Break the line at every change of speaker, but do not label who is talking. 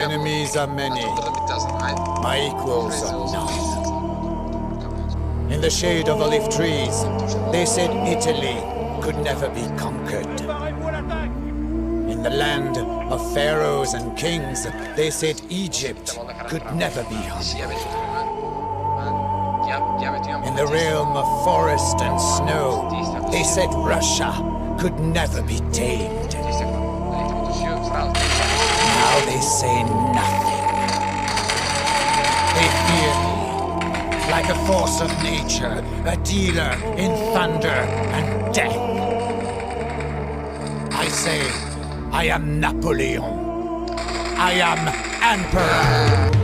Enemies are many, my equals are none. In the shade of olive trees, they said Italy could never be conquered. In the land of pharaohs and kings, they said Egypt could never be hunted. In the realm of forest and snow, they said Russia could never be tamed. Now they say nothing. They fear me, like a force of nature, a dealer in thunder and death. I say, I am Napoleon. I am Emperor.